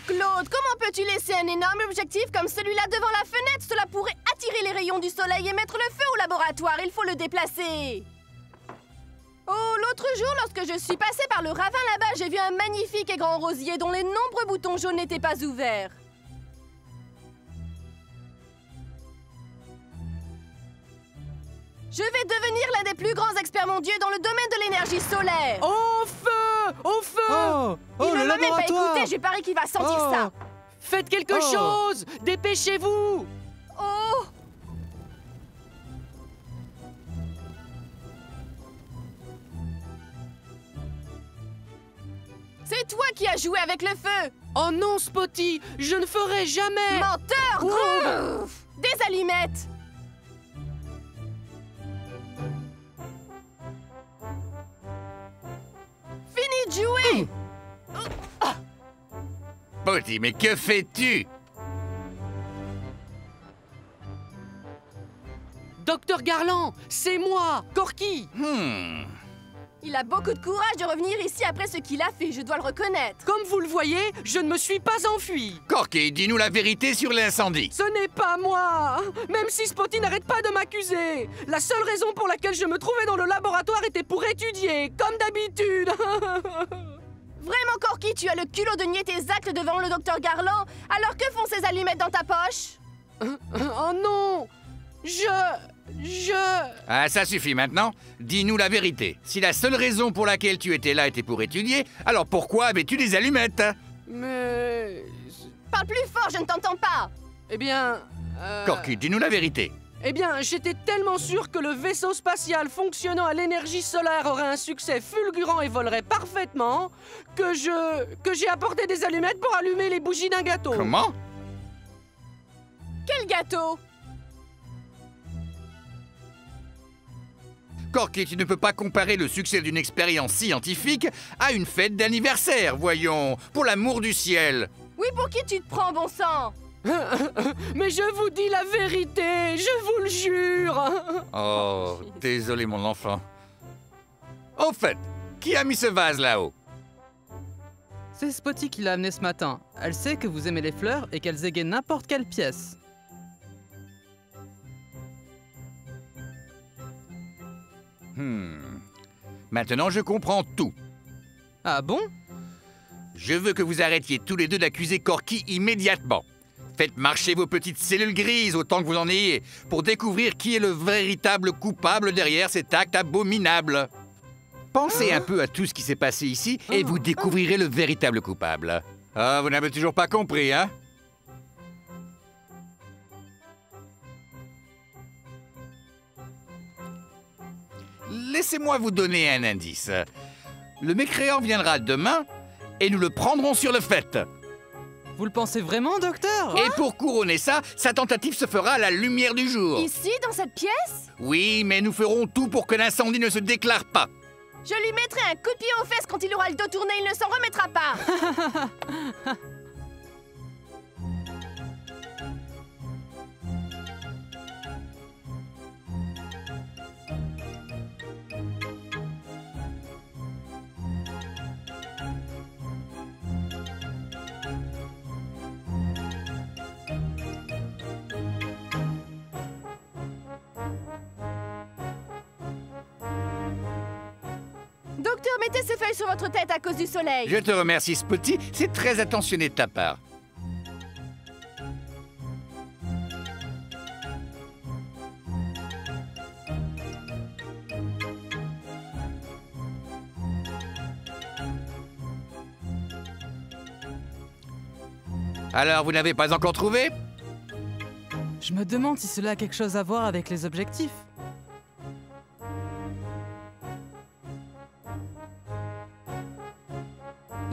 Claude, comment peux-tu laisser un énorme objectif comme celui-là devant la fenêtre? Cela pourrait attirer les rayons du soleil et mettre le feu au laboratoire. Il faut le déplacer. Oh, l'autre jour, lorsque je suis passée par le ravin là-bas, j'ai vu un magnifique et grand rosier dont les nombreux boutons jaunes n'étaient pas ouverts. Je vais devenir l'un des plus grands experts mondiaux dans le domaine de l'énergie solaire. Au feu! Au feu! Il ne m'a même pas écouté, j'ai parié qu'il va sentir ça. Faites quelque chose! Dépêchez-vous! Oh! C'est toi qui as joué avec le feu! Oh non, Spotty! Je ne ferai jamais! Menteur, gros! Des allumettes! Fini de jouer! Spotty, mais que fais-tu? Docteur Garland, c'est moi, Corky! Il a beaucoup de courage de revenir ici après ce qu'il a fait, je dois le reconnaître. Comme vous le voyez, je ne me suis pas enfui. Corky, dis-nous la vérité sur l'incendie. Ce n'est pas moi! Même si Spotty n'arrête pas de m'accuser. La seule raison pour laquelle je me trouvais dans le laboratoire était pour étudier, comme d'habitude. Vraiment, Corky, tu as le culot de nier tes actes devant le docteur Garland. Alors que font ces allumettes dans ta poche? Oh non! Ah, ça suffit maintenant. Dis-nous la vérité. Si la seule raison pour laquelle tu étais là était pour étudier, alors pourquoi avais-tu des allumettes? Mais... Parle plus fort, je ne t'entends pas. Eh bien... Corky, dis-nous la vérité. Eh bien, j'étais tellement sûr que le vaisseau spatial fonctionnant à l'énergie solaire aurait un succès fulgurant et volerait parfaitement que j'ai apporté des allumettes pour allumer les bougies d'un gâteau. Comment? Quel gâteau? Corky, tu ne peux pas comparer le succès d'une expérience scientifique à une fête d'anniversaire, voyons. Pour l'amour du ciel. Oui, pour qui tu te prends, bon sang? Mais je vous dis la vérité, je vous le jure. Oh, désolé mon enfant. Au fait, qui a mis ce vase là-haut? C'est Spotty qui l'a amené ce matin. Elle sait que vous aimez les fleurs et qu'elles égayent n'importe quelle pièce. Maintenant, je comprends tout. Ah bon? Je veux que vous arrêtiez tous les deux d'accuser Corky immédiatement. Faites marcher vos petites cellules grises autant que vous en ayez pour découvrir qui est le véritable coupable derrière cet acte abominable. Pensez un peu à tout ce qui s'est passé ici et vous découvrirez le véritable coupable. Ah, vous n'avez toujours pas compris, hein? Laissez-moi vous donner un indice. Le mécréant viendra demain et nous le prendrons sur le fait. Vous le pensez vraiment, docteur? Et pour couronner ça, sa tentative se fera à la lumière du jour. Ici, dans cette pièce? Oui, mais nous ferons tout pour que l'incendie ne se déclare pas. Je lui mettrai un coup de pied aux fesses quand il aura le dos tourné, il ne s'en remettra pas. Docteur, mettez ces feuilles sur votre tête à cause du soleil. Je te remercie, Spotty. C'est très attentionné de ta part. Alors, vous n'avez pas encore trouvé? Je me demande si cela a quelque chose à voir avec les objectifs.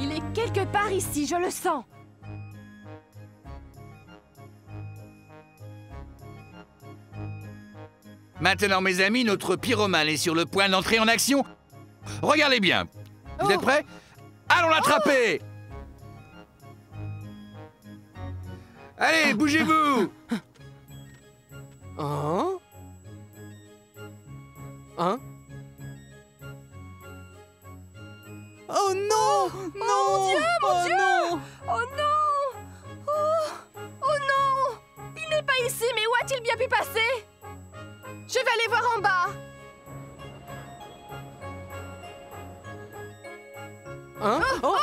Il est quelque part ici, je le sens. Maintenant, mes amis, notre pyromane est sur le point d'entrer en action. Regardez bien. Vous êtes prêts? Allons l'attraper! Allez, bougez-vous! Hein? Hein? Oh non! Non! mon Dieu, mon Dieu! Non! Oh non! Oh non! Il n'est pas ici, mais où a-t-il bien pu passer? Je vais aller voir en bas. Hein? Oh!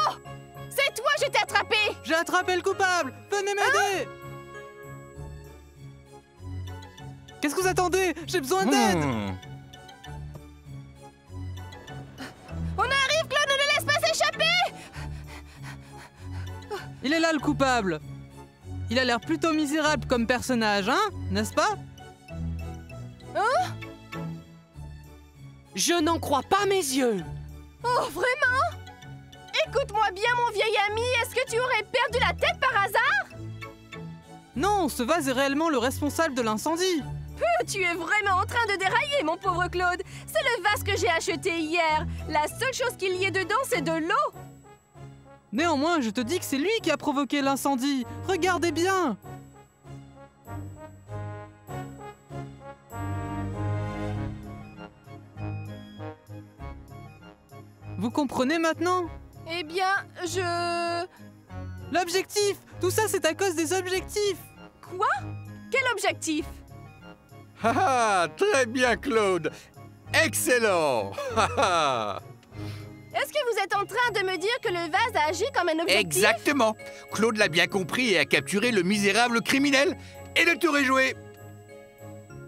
C'est toi, je t'ai attrapé! J'ai attrapé le coupable! Venez m'aider! Qu'est-ce que vous attendez? J'ai besoin d'aide! On arrive, Claude, ne le laisse pas s'échapper! Il est là le coupable! Il a l'air plutôt misérable comme personnage, hein? N'est-ce pas? Je n'en crois pas mes yeux! Oh, vraiment? Écoute-moi bien, mon vieil ami, est-ce que tu aurais perdu la tête par hasard? Non, ce vase est réellement le responsable de l'incendie! Tu es vraiment en train de dérailler, mon pauvre Claude. C'est le vase que j'ai acheté hier. La seule chose qu'il y ait dedans, c'est de l'eau. Néanmoins, je te dis que c'est lui qui a provoqué l'incendie! Regardez bien! Vous comprenez maintenant? Eh bien, L'objectif! Tout ça, c'est à cause des objectifs! Quoi? Quel objectif? Ah, très bien, Claude. Excellent. Est-ce que vous êtes en train de me dire que le vase a agi comme un objectif? Exactement. Claude l'a bien compris et a capturé le misérable criminel. Et le tour est joué.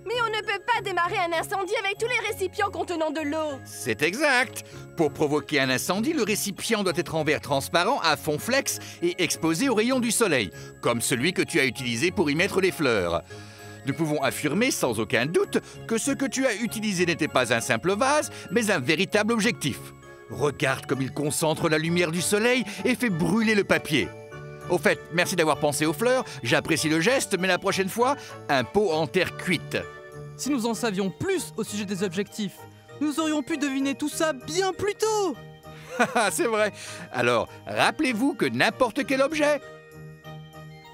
Mais on ne peut pas démarrer un incendie avec tous les récipients contenant de l'eau. C'est exact. Pour provoquer un incendie, le récipient doit être en verre transparent à fond flex et exposé aux rayons du soleil, comme celui que tu as utilisé pour y mettre les fleurs. Nous pouvons affirmer sans aucun doute que ce que tu as utilisé n'était pas un simple vase, mais un véritable objectif. Regarde comme il concentre la lumière du soleil et fait brûler le papier. Au fait, merci d'avoir pensé aux fleurs, j'apprécie le geste, mais la prochaine fois, un pot en terre cuite. Si nous en savions plus au sujet des objectifs, nous aurions pu deviner tout ça bien plus tôt! C'est vrai. Alors, rappelez-vous que n'importe quel objet,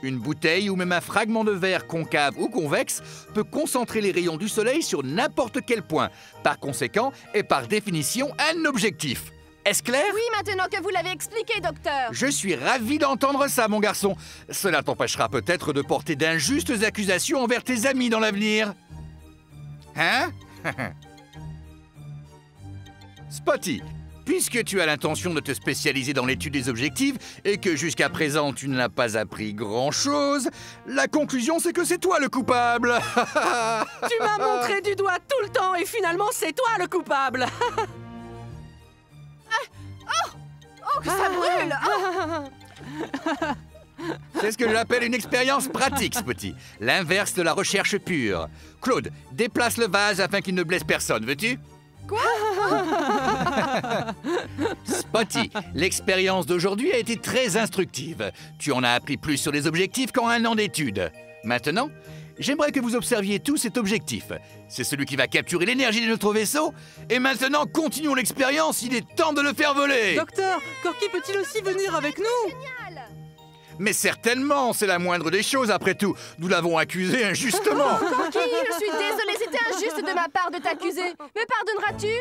une bouteille ou même un fragment de verre concave ou convexe peut concentrer les rayons du soleil sur n'importe quel point. Par conséquent, est par définition un objectif. Est-ce clair? Oui, maintenant que vous l'avez expliqué, docteur. Je suis ravi d'entendre ça, mon garçon. Cela t'empêchera peut-être de porter d'injustes accusations envers tes amis dans l'avenir. Hein? Spotty, puisque tu as l'intention de te spécialiser dans l'étude des objectifs et que jusqu'à présent tu n'as pas appris grand-chose, la conclusion c'est que c'est toi le coupable. Tu m'as montré du doigt tout le temps et finalement c'est toi le coupable! Oh, que ça brûle! Oh. C'est ce que j'appelle une expérience pratique, Spotty. L'inverse de la recherche pure. Claude, déplace le vase afin qu'il ne blesse personne, veux-tu? Quoi? Spotty, l'expérience d'aujourd'hui a été très instructive. Tu en as appris plus sur les objectifs qu'en un an d'études. Maintenant, j'aimerais que vous observiez tout cet objectif. C'est celui qui va capturer l'énergie de notre vaisseau. Et maintenant, continuons l'expérience, il est temps de le faire voler. Docteur, Corky peut-il aussi venir avec nous? Génial! Mais certainement, c'est la moindre des choses après tout. Nous l'avons accusé injustement. Corky, je suis désolée, c'était injuste de ma part de t'accuser. Me pardonneras-tu?